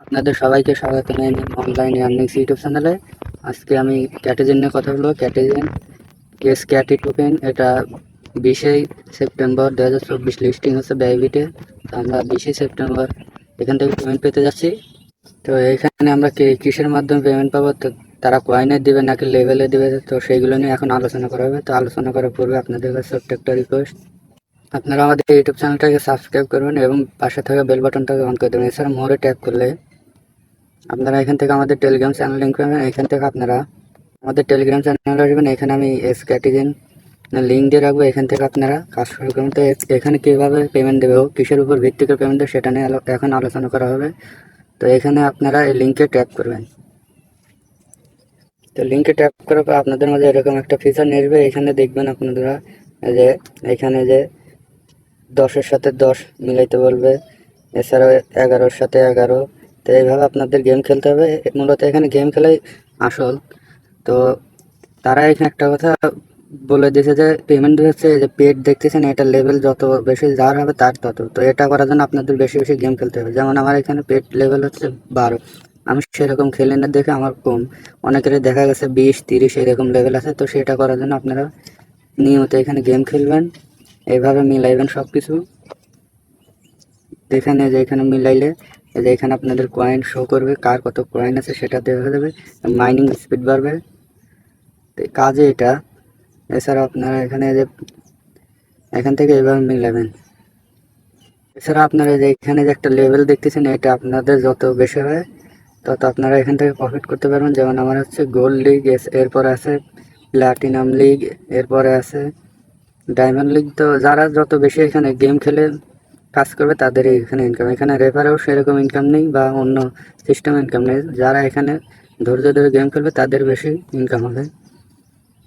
আপনাদের সবাইকে স্বাগত জানাই অনলাইন আর্নিংস ইউটিউব চ্যানেলে। আজকে আমি ক্যাটেজেন নিয়ে কথা বলবো। ক্যাটেজেন কেস ক্যাটি টোকেন, এটা 20 সেপ্টেম্বর 2024 লিস্টিং হচ্ছে বাইবিটে। তো আমরা 20 সেপ্টেম্বর এখান থেকে পেমেন্ট পেতে যাচ্ছি। তো এখানে আমরা কিসের মাধ্যমে পেমেন্ট পাবো, তো তারা কয়েনে দিবে নাকি লেভেলে দিবে, তো সেইগুলো নিয়ে এখন আলোচনা করা হবে। তো আলোচনা করার পূর্বে আপনাদের কাছে ছোট্ট একটা রিকোয়েস্ট, আপনারা আমাদের ইউটিউব চ্যানেলটাকে সাবস্ক্রাইব করবেন এবং পাশে থাকা বেল বাটনটাকে অন করে দেবেন। এছাড়া মোরে ট্যাপ করলে আপনারা এখান থেকে আমাদের টেলিগ্রাম চ্যানেল লিঙ্ক পাবেন। এখান থেকে আপনারা আমাদের টেলিগ্রাম চ্যানেল আসবেন। এখানে আমি ক্যাটিজেন লিঙ্ক দিয়ে রাখবো, এখান থেকে আপনারা কাজ শুরু করুন। তো এখানে কীভাবে পেমেন্ট দেবে, কিসের উপর ভিত্তি করে পেমেন্ট দেবে, সেটা নিয়ে এখন আলোচনা করা হবে। তো এখানে আপনারা এই লিঙ্কে ট্যাপ করবেন। তো লিঙ্কে ট্যাপ করার পর আপনাদের মাঝে এরকম একটা ফিচার নিয়ে আসবে। এখানে দেখবেন আপনারা যে এখানে যে 10-এর সাথে 10 মিলাইতে বলবে, এছাড়াও 11-এর সাথে 11। তো এইভাবে আপনাদের গেম খেলতে হবে। মূলত এখানে গেম খেলাই আসল। তো তারা এখানে একটা কথা বলে দিয়েছে যে পেমেন্ট হচ্ছে যে পেড দেখতেছেন, এটা লেভেল যত বেশি যার হবে তার তত। তো এটা করার জন্য আপনাদের বেশি বেশি গেম খেলতে হবে। যেমন আমার এখানে পেড লেভেল হচ্ছে 12, আমি সেরকম খেলি না দেখে আমার কম। অনেকের দেখা গেছে 20-30 এরকম লেভেল আছে। তো সেটা করার জন্য আপনারা নিয়মিত এখানে গেম খেলবেন, এইভাবে মিলাইবেন সব কিছু। এখানে যে এখানে মিলাইলে এই যে এখানে আপনাদের কয়েন শো করবে, কার কত কয়েন আছে সেটা দেখা যাবে, মাইনিং স্পিড বাড়বে। তো কাজে এটা। এছাড়া আপনারা এখানে যে এখান থেকে এইভাবে মিলাবেন। এছাড়া আপনারা যে এখানে যে একটা লেভেল দেখতেছেন, এটা আপনাদের যত বেশি হয় তত আপনারা এখান থেকে প্রফিট করতে পারবেন। যেমন আমার হচ্ছে গোল্ড লিগ, এরপরে আছে প্ল্যাটিনাম লিগ, এরপরে আছে ডায়মন্ড লিগ। তো যারা যত বেশি এখানে গেম খেলে কাজ করবে তাদেরই এখানে ইনকাম। এখানে রেফারেও সেরকম ইনকাম নেই বা অন্য সিস্টেম ইনকাম নেই। যারা এখানে ধৈর্য ধরে গেম খেলবে তাদের বেশি ইনকাম হবে।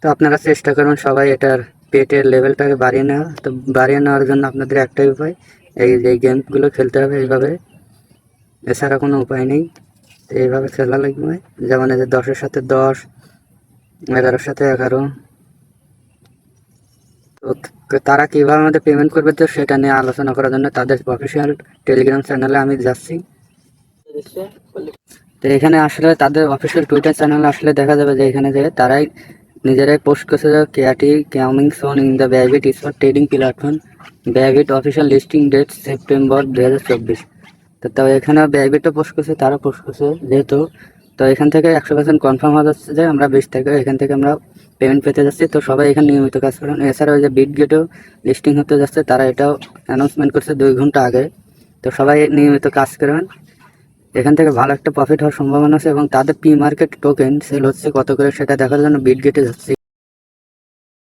তো আপনারা চেষ্টা করুন সবাই এটার পেটের লেভেলটাকে বাড়িয়ে নেওয়া। তো বাড়িয়ে নেওয়ার জন্য আপনাদের একটাই উপায়, এই যে গেমগুলো খেলতে হবে এইভাবে, এছাড়া কোনো উপায় নেই। তো এইভাবে খেলা লাগবে। যেমন এই যে 10-এর সাথে 10, 11-এর সাথে 11। তো তারা কীভাবে আমাদের পেমেন্ট করবে, তো সেটা নিয়ে আলোচনা করার জন্য তাদের অফিসিয়াল টেলিগ্রাম চ্যানেলে আমি যাচ্ছি। তো এখানে আসলে তাদের অফিসিয়াল টুইটার চ্যানেল আসলে দেখা যাবে যে এখানে যে তারাই নিজেরাই পোস্ট করছে যে কেয়াটি coming soon in the Bybit spot trading platform, Bybit official listing date September 2024। তো এখানে বাইবিটও পোস্ট করছে, তারা পোস্ট করছে যেহেতু। তো এখান থেকে 100% কনফার্ম হয়ে যাচ্ছে যে আমরা 20 তারিখে এখান থেকে আমরা পেমেন্ট পেতে যাচ্ছি। তো সবাই এখানে নিয়মিত কাজ করেন। এছাড়া ওই যে বিটগেটও লিস্টিং হতে যাচ্ছে, তারা এটাও অ্যানাউন্সমেন্ট করছে 2 ঘন্টা আগে। তো সবাই নিয়মিত কাজ করেন, এখান থেকে ভালো একটা প্রফিট হওয়ার সম্ভাবনা আছে। এবং তাদের প্রি মার্কেট টোকেন সেল হচ্ছে কত করে সেটা দেখার জন্য বিটগেটে যাচ্ছি।